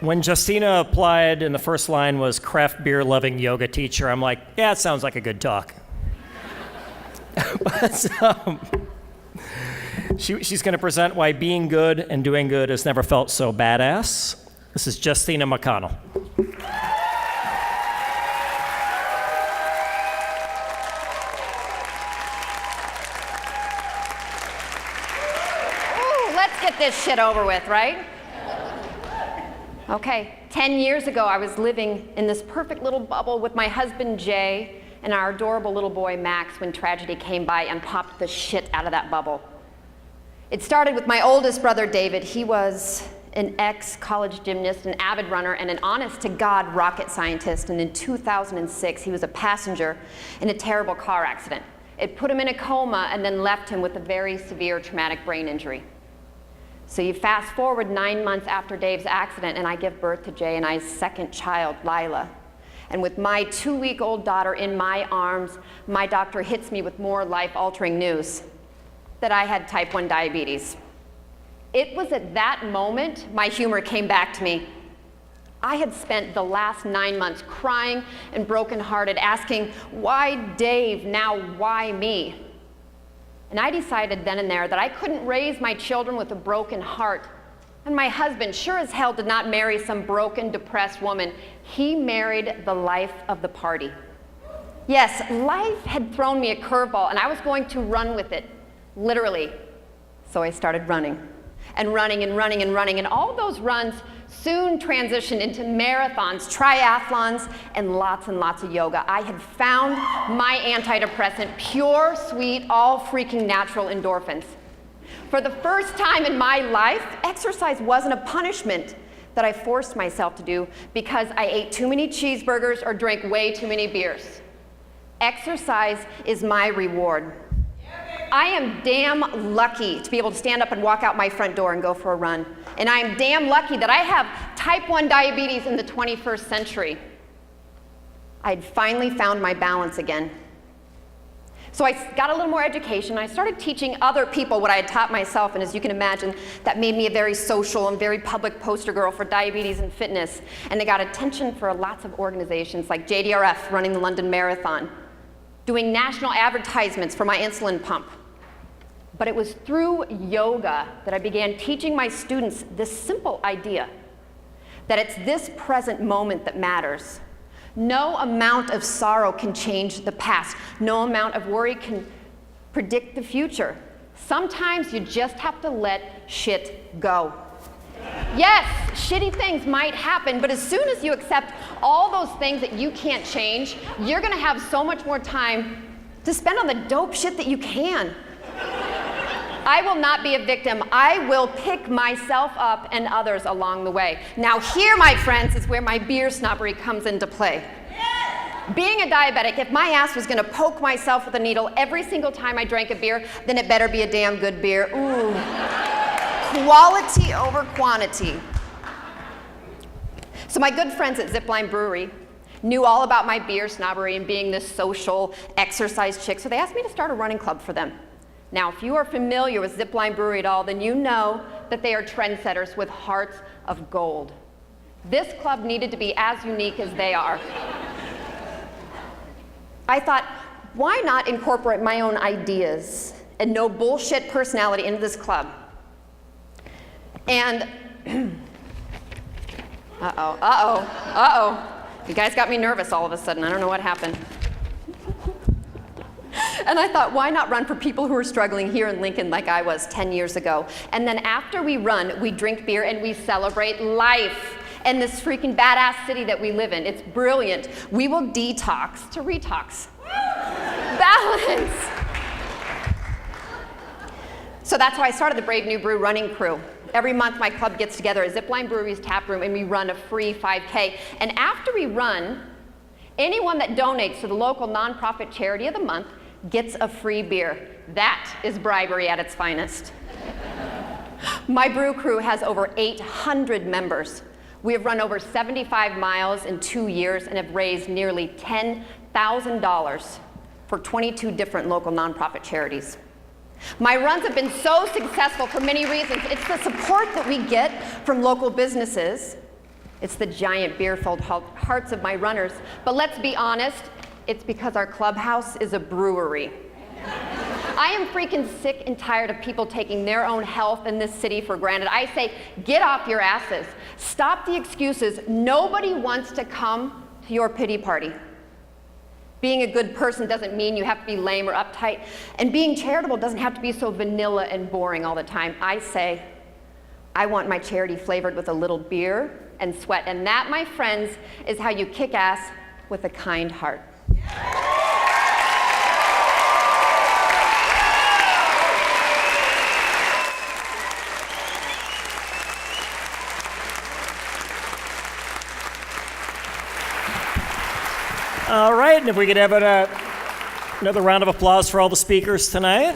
When Justina applied and the first line was craft beer loving yoga teacher, I'm like, yeah, it sounds like a good talk. But, she's going to present why being good and doing good has never felt so badass. This is Justina McConnell. Ooh, let's get this shit over with, right? Okay, 10 years ago, I was living in this perfect little bubble with my husband, Jay, and our adorable little boy, Max, when tragedy came by and popped the shit out of that bubble. It started with my oldest brother, David. He was an ex-college gymnast, an avid runner, and an honest-to-God rocket scientist. And in 2006, he was a passenger in a terrible car accident. It put him in a coma and then left him with a very severe traumatic brain injury. So you fast forward 9 months after Dave's accident, and I give birth to Jay and I's second child, Lila. And with my 2-week-old daughter in my arms, my doctor hits me with more life-altering news, that I had type 1 diabetes. It was at that moment my humor came back to me. I had spent the last 9 months crying and brokenhearted, asking, why Dave, now why me? And I decided then and there that I couldn't raise my children with a broken heart. And my husband sure as hell did not marry some broken, depressed woman. He married the life of the party. Yes, life had thrown me a curveball, and I was going to run with it, literally. So I started running, and running, and running, and running, and all those runs soon transitioned into marathons, triathlons, and lots of yoga. I had found my antidepressant, pure, sweet, all freaking natural endorphins. For the first time in my life, exercise wasn't a punishment that I forced myself to do because I ate too many cheeseburgers or drank way too many beers. Exercise is my reward. I am damn lucky to be able to stand up and walk out my front door and go for a run. And I am damn lucky that I have type 1 diabetes in the 21st century. I had finally found my balance again. So I got a little more education. I started teaching other people what I had taught myself, and as you can imagine, that made me a very social and very public poster girl for diabetes and fitness. And I got attention for lots of organizations like JDRF, running the London Marathon, doing national advertisements for my insulin pump. But it was through yoga that I began teaching my students this simple idea, that it's this present moment that matters. No amount of sorrow can change the past. No amount of worry can predict the future. Sometimes you just have to let shit go. Yes, shitty things might happen, but as soon as you accept all those things that you can't change, you're gonna have so much more time to spend on the dope shit that you can. I will not be a victim. I will pick myself up and others along the way. Now here, my friends, is where my beer snobbery comes into play. Being a diabetic, if my ass was gonna poke myself with a needle every single time I drank a beer, then it better be a damn good beer. Ooh. Quality over quantity. So my good friends at Zipline Brewery knew all about my beer snobbery and being this social exercise chick, so they asked me to start a running club for them. Now, if you are familiar with Zipline Brewery at all, then you know that they are trendsetters with hearts of gold. This club needed to be as unique as they are. I thought, why not incorporate my own ideas and no bullshit personality into this club? And, you guys got me nervous all of a sudden. I don't know what happened. And I thought, why not run for people who are struggling here in Lincoln like I was 10 years ago? And then after we run, we drink beer and we celebrate life in this freaking badass city that we live in. It's brilliant. We will detox to retox. Balance. So that's how I started the Brave New Brew running crew. Every month my club gets together at Zipline Brewery's tap room and we run a free 5K. And after we run, anyone that donates to the local nonprofit charity of the month gets a free beer. That is bribery at its finest. My brew crew has over 800 members. We have run over 75 miles in 2 years and have raised nearly $10,000 for 22 different local nonprofit charities. My runs have been so successful for many reasons. It's the support that we get from local businesses. It's the giant beer-filled hearts of my runners. But let's be honest, it's because our clubhouse is a brewery. I am freaking sick and tired of people taking their own health in this city for granted. I say, get off your asses. Stop the excuses. Nobody wants to come to your pity party. Being a good person doesn't mean you have to be lame or uptight. And being charitable doesn't have to be so vanilla and boring all the time. I say, I want my charity flavored with a little beer and sweat. And that, my friends, is how you kick ass with a kind heart. All right, and if we could have another round of applause for all the speakers tonight.